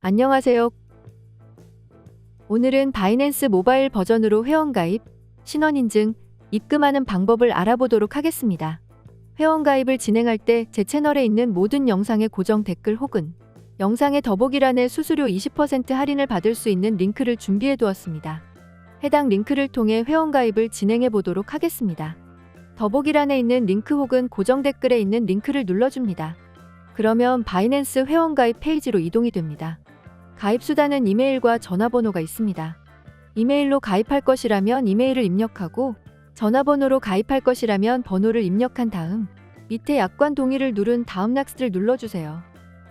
안녕하세요. 오늘은 바이낸스 모바일 버전으로 회원가입, 신원인증, 입금하는 방법을 알아보도록 하겠습니다. 회원가입을 진행할 때 제 채널에 있는 모든 영상의 고정 댓글 혹은 영상의 더보기란에 수수료 20% 할인을 받을 수 있는 링크를 준비해 두었습니다. 해당 링크를 통해 회원가입을 진행해 보도록 하겠습니다. 더보기란에 있는 링크 혹은 고정 댓글에 있는 링크를 눌러줍니다. 그러면 바이낸스 회원가입 페이지로 이동이 됩니다. 가입 수단은 이메일과 전화번호가 있습니다. 이메일로 가입할 것이라면 이메일을 입력하고 전화번호로 가입할 것이라면 번호를 입력한 다음 밑에 약관 동의를 누른 다음 넥스트를 눌러주세요.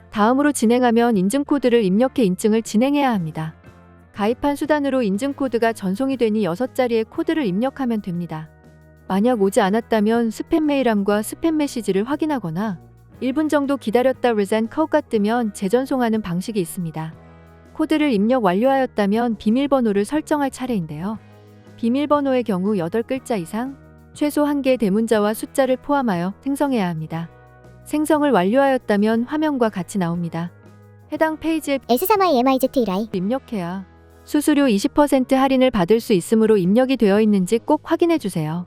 다음으로 진행하면 인증코드를 입력해 인증을 진행해야 합니다. 가입한 수단으로 인증코드가 전송이 되니 6자리의 코드를 입력하면 됩니다. 만약 오지 않았다면 스팸 메일함과 스팸 메시지를 확인하거나 1분 정도 기다렸다 resend code가 뜨면 재전송하는 방식이 있습니다. 코드를 입력 완료하였다면 비밀번호를 설정할 차례인데요. 비밀번호의 경우 8글자 이상, 최소 1개의 대문자와 숫자를 포함하여 생성해야 합니다. 생성을 완료하였다면 화면과 같이 나옵니다. 해당 페이지에 S3IMIZT라이 입력해야 수수료 20% 할인을 받을 수 있으므로 입력이 되어 있는지 꼭 확인해 주세요.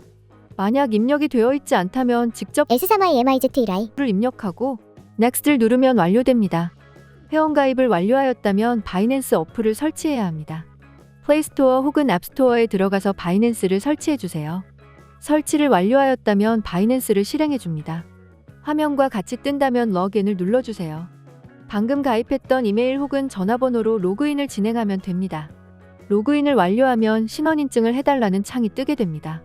만약 입력이 되어 있지 않다면 직접 S3IMIZT라이 를 입력하고 Next를 누르면 완료됩니다. 회원가입을 완료하였다면 바이낸스 어플을 설치해야 합니다. 플레이스토어 혹은 앱스토어에 들어가서 바이낸스를 설치해 주세요. 설치를 완료하였다면 바이낸스를 실행해 줍니다. 화면과 같이 뜬다면 로그인을 눌러주세요. 방금 가입했던 이메일 혹은 전화번호로 로그인을 진행하면 됩니다. 로그인을 완료하면 신원인증을 해달라는 창이 뜨게 됩니다.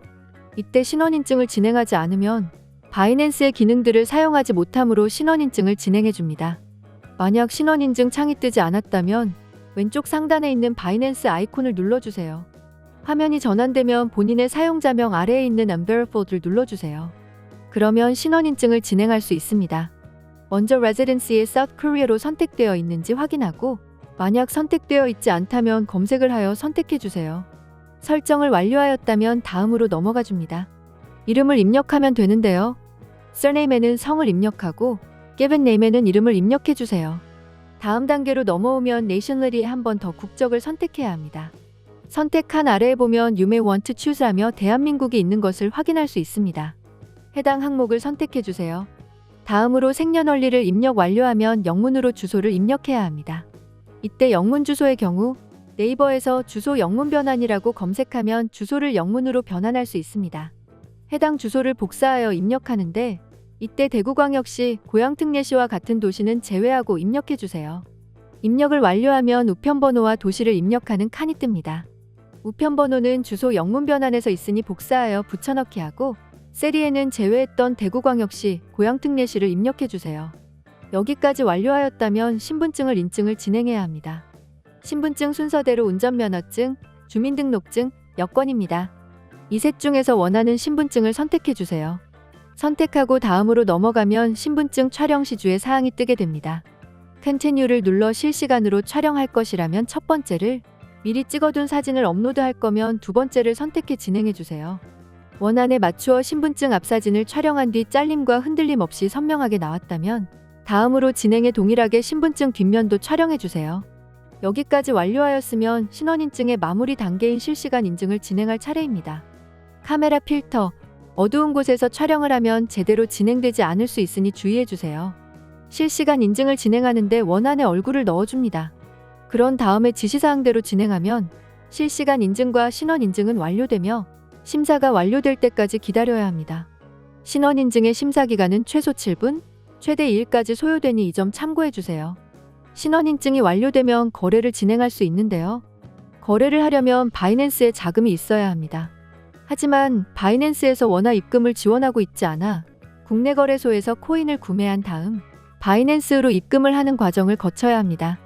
이때 신원인증을 진행하지 않으면 바이낸스의 기능들을 사용하지 못하므로 신원인증을 진행해 줍니다. 만약 신원인증 창이 뜨지 않았다면 왼쪽 상단에 있는 바이낸스 아이콘을 눌러주세요. 화면이 전환되면 본인의 사용자명 아래에 있는 Unverifed를 눌러주세요. 그러면 신원인증을 진행할 수 있습니다. 먼저 Residency에 South Korea로 선택되어 있는지 확인하고 만약 선택되어 있지 않다면 검색을 하여 선택해주세요. 설정을 완료하였다면 다음으로 넘어가 줍니다. 이름을 입력하면 되는데요. Surname에는 성을 입력하고 Given Name에는 이름을 입력해주세요. 다음 단계로 넘어오면 Nationality에 한 번 더 국적을 선택해야 합니다. 선택한 아래에 보면 You may want to choose 하며 대한민국이 있는 것을 확인할 수 있습니다. 해당 항목을 선택해주세요. 다음으로 생년월일을 입력 완료하면 영문으로 주소를 입력해야 합니다. 이때 영문 주소의 경우 네이버에서 주소 영문 변환이라고 검색하면 주소를 영문으로 변환할 수 있습니다. 해당 주소를 복사하여 입력하는데 이때 대구광역시, 고양특례시와 같은 도시는 제외하고 입력해주세요. 입력을 완료하면 우편번호와 도시를 입력하는 칸이 뜹니다. 우편번호는 주소 영문 변환에서 있으니 복사하여 붙여넣기 하고 세리에는 제외했던 대구광역시, 고양특례시를 입력해주세요. 여기까지 완료하였다면 신분증을 인증을 진행해야 합니다. 신분증 순서대로 운전면허증, 주민등록증, 여권입니다. 이 셋 중에서 원하는 신분증을 선택해주세요. 선택하고 다음으로 넘어가면 신분증 촬영 시주의 사항이 뜨게 됩니다. Continue를 눌러 실시간으로 촬영할 것이라면 첫 번째를, 미리 찍어둔 사진을 업로드할 거면 두 번째를 선택해 진행해주세요. 원안에 맞추어 신분증 앞사진을 촬영한 뒤 잘림과 흔들림 없이 선명하게 나왔다면 다음으로 진행에 동일하게 신분증 뒷면도 촬영해주세요. 여기까지 완료하였으면 신원인증의 마무리 단계인 실시간 인증을 진행할 차례입니다. 카메라 필터, 어두운 곳에서 촬영을 하면 제대로 진행되지 않을 수 있으니 주의해주세요. 실시간 인증을 진행하는데 원안에 얼굴을 넣어줍니다. 그런 다음에 지시사항대로 진행하면 실시간 인증과 신원인증은 완료되며 심사가 완료될 때까지 기다려야 합니다. 신원인증의 심사기간은 최소 7분, 최대 2일까지 소요되니 이 점 참고해주세요. 신원인증이 완료되면 거래를 진행할 수 있는데요. 거래를 하려면 바이낸스에 자금이 있어야 합니다. 하지만 바이낸스에서 원화 입금을 지원하고 있지 않아 국내 거래소에서 코인을 구매한 다음 바이낸스로 입금을 하는 과정을 거쳐야 합니다.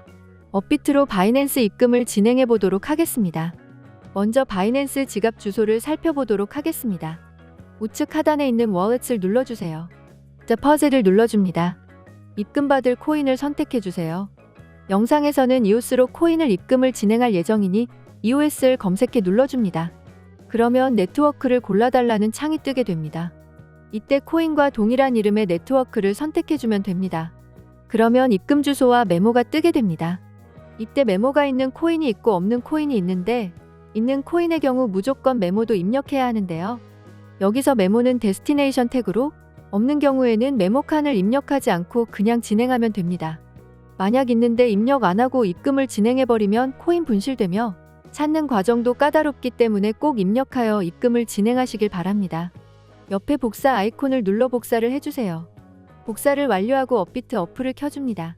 업비트로 바이낸스 입금을 진행해 보도록 하겠습니다. 먼저 바이낸스 지갑 주소를 살펴보도록 하겠습니다. 우측 하단에 있는 Wallets를 눌러주세요. Deposit을 눌러줍니다. 입금받을 코인을 선택해주세요. 영상에서는 EOS로 코인을 입금을 진행할 예정이니 EOS를 검색해 눌러줍니다. 그러면 네트워크를 골라달라는 창이 뜨게 됩니다. 이때 코인과 동일한 이름의 네트워크를 선택해주면 됩니다. 그러면 입금 주소와 메모가 뜨게 됩니다. 이때 메모가 있는 코인이 있고 없는 코인이 있는데 있는 코인의 경우 무조건 메모도 입력해야 하는데요. 여기서 메모는 데스티네이션 태그로, 없는 경우에는 메모 칸을 입력하지 않고 그냥 진행하면 됩니다. 만약 있는데 입력 안 하고 입금을 진행해버리면 코인 분실되며 찾는 과정도 까다롭기 때문에 꼭 입력하여 입금을 진행하시길 바랍니다. 옆에 복사 아이콘을 눌러 복사를 해주세요. 복사를 완료하고 업비트 어플을 켜줍니다.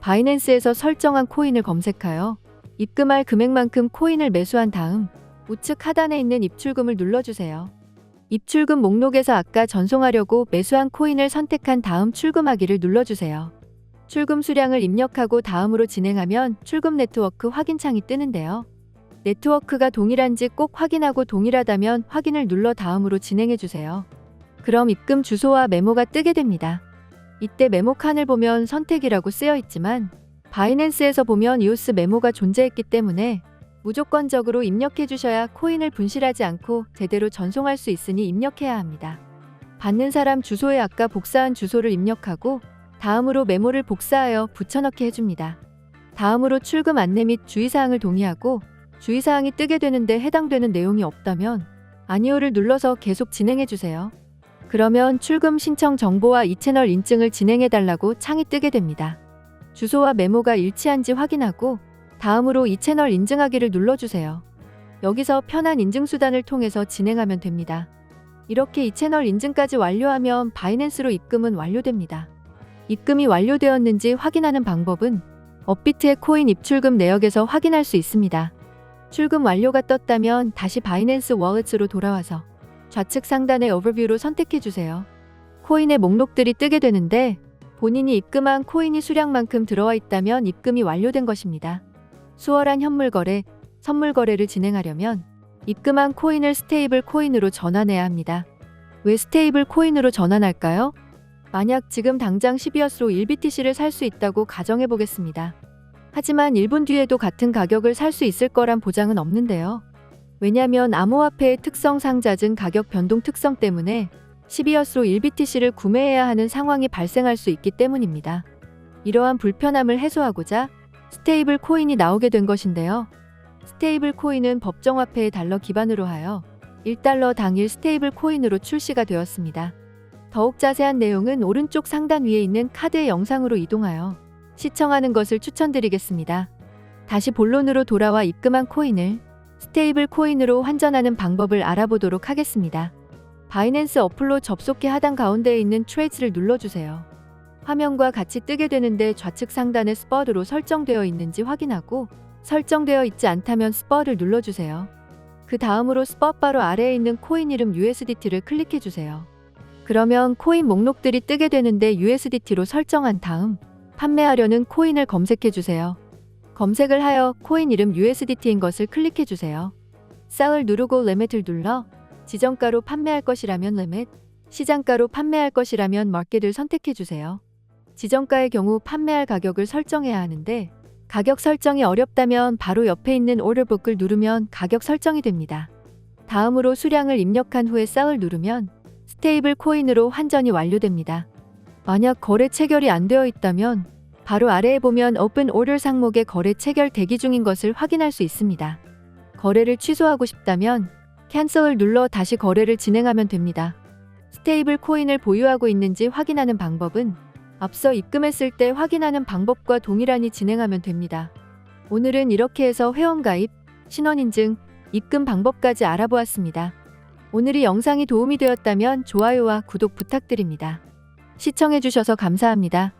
바이낸스에서 설정한 코인을 검색하여 입금할 금액만큼 코인을 매수한 다음 우측 하단에 있는 입출금을 눌러주세요. 입출금 목록에서 아까 전송하려고 매수한 코인을 선택한 다음 출금하기를 눌러주세요. 출금 수량을 입력하고 다음으로 진행하면 출금 네트워크 확인 창이 뜨는데요. 네트워크가 동일한지 꼭 확인하고 동일하다면 확인을 눌러 다음으로 진행해주세요. 그럼 입금 주소와 메모가 뜨게 됩니다. 이때 메모 칸을 보면 선택이라고 쓰여 있지만 바이낸스에서 보면 EOS 메모가 존재했기 때문에 무조건적으로 입력해 주셔야 코인을 분실하지 않고 제대로 전송할 수 있으니 입력해야 합니다. 받는 사람 주소에 아까 복사한 주소를 입력하고 다음으로 메모를 복사하여 붙여넣기 해줍니다. 다음으로 출금 안내 및 주의사항을 동의하고 주의사항이 뜨게 되는데 해당되는 내용이 없다면 아니오를 눌러서 계속 진행해주세요. 그러면 출금 신청 정보와 이 채널 인증을 진행해달라고 창이 뜨게 됩니다. 주소와 메모가 일치한지 확인하고 다음으로 이 채널 인증하기를 눌러주세요. 여기서 편한 인증 수단을 통해서 진행하면 됩니다. 이렇게 이 채널 인증까지 완료하면 바이낸스로 입금은 완료됩니다. 입금이 완료되었는지 확인하는 방법은 업비트의 코인 입출금 내역에서 확인할 수 있습니다. 출금 완료가 떴다면 다시 바이낸스 워let으로 돌아와서 좌측 상단의 오버뷰로 선택해주세요. 코인의 목록들이 뜨게 되는데 본인이 입금한 코인이 수량만큼 들어와 있다면 입금이 완료된 것입니다. 수월한 현물 거래, 선물 거래를 진행하려면 입금한 코인을 스테이블 코인으로 전환해야 합니다. 왜 스테이블 코인으로 전환할까요? 만약 지금 당장 12어스로 1BTC를 살 수 있다고 가정해 보겠습니다. 하지만 1분 뒤에도 같은 가격을 살 수 있을 거란 보장은 없는데요. 왜냐면 암호화폐의 특성 상자증 가격 변동 특성 때문에 12어스로 1BTC를 구매해야 하는 상황이 발생할 수 있기 때문입니다. 이러한 불편함을 해소하고자 스테이블 코인이 나오게 된 것인데요. 스테이블 코인은 법정화폐의 달러 기반으로 하여 1달러 당일 스테이블 코인으로 출시가 되었습니다. 더욱 자세한 내용은 오른쪽 상단 위에 있는 카드의 영상으로 이동하여 시청하는 것을 추천드리겠습니다. 다시 본론으로 돌아와 입금한 코인을 스테이블 코인으로 환전하는 방법을 알아보도록 하겠습니다. 바이낸스 어플로 접속해 하단 가운데에 있는 트레이스를 눌러주세요. 화면과 같이 뜨게 되는데 좌측 상단에 스팟으로 설정되어 있는지 확인하고 설정되어 있지 않다면 스팟을 눌러주세요. 그 다음으로 스팟 바로 아래에 있는 코인 이름 USDT를 클릭해주세요. 그러면 코인 목록들이 뜨게 되는데 USDT로 설정한 다음 판매하려는 코인을 검색해주세요. 검색을 하여 코인 이름 USDT인 것을 클릭해주세요. 셀을 누르고 리밋을 눌러 지정가로 판매할 것이라면 리밋, 시장가로 판매할 것이라면 마켓을 선택해주세요. 지정가의 경우 판매할 가격을 설정해야 하는데 가격 설정이 어렵다면 바로 옆에 있는 오더북을 누르면 가격 설정이 됩니다. 다음으로 수량을 입력한 후에 셀을 누르면 스테이블 코인으로 환전이 완료됩니다. 만약 거래 체결이 안 되어 있다면 바로 아래에 보면 오픈 오더 상목에 거래 체결 대기 중인 것을 확인할 수 있습니다. 거래를 취소하고 싶다면 캔슬을 눌러 다시 거래를 진행하면 됩니다. 스테이블 코인을 보유하고 있는지 확인하는 방법은 앞서 입금했을 때 확인하는 방법과 동일하니 진행하면 됩니다. 오늘은 이렇게 해서 회원가입, 신원인증, 입금 방법까지 알아보았습니다. 오늘 이 영상이 도움이 되었다면 좋아요와 구독 부탁드립니다. 시청해주셔서 감사합니다.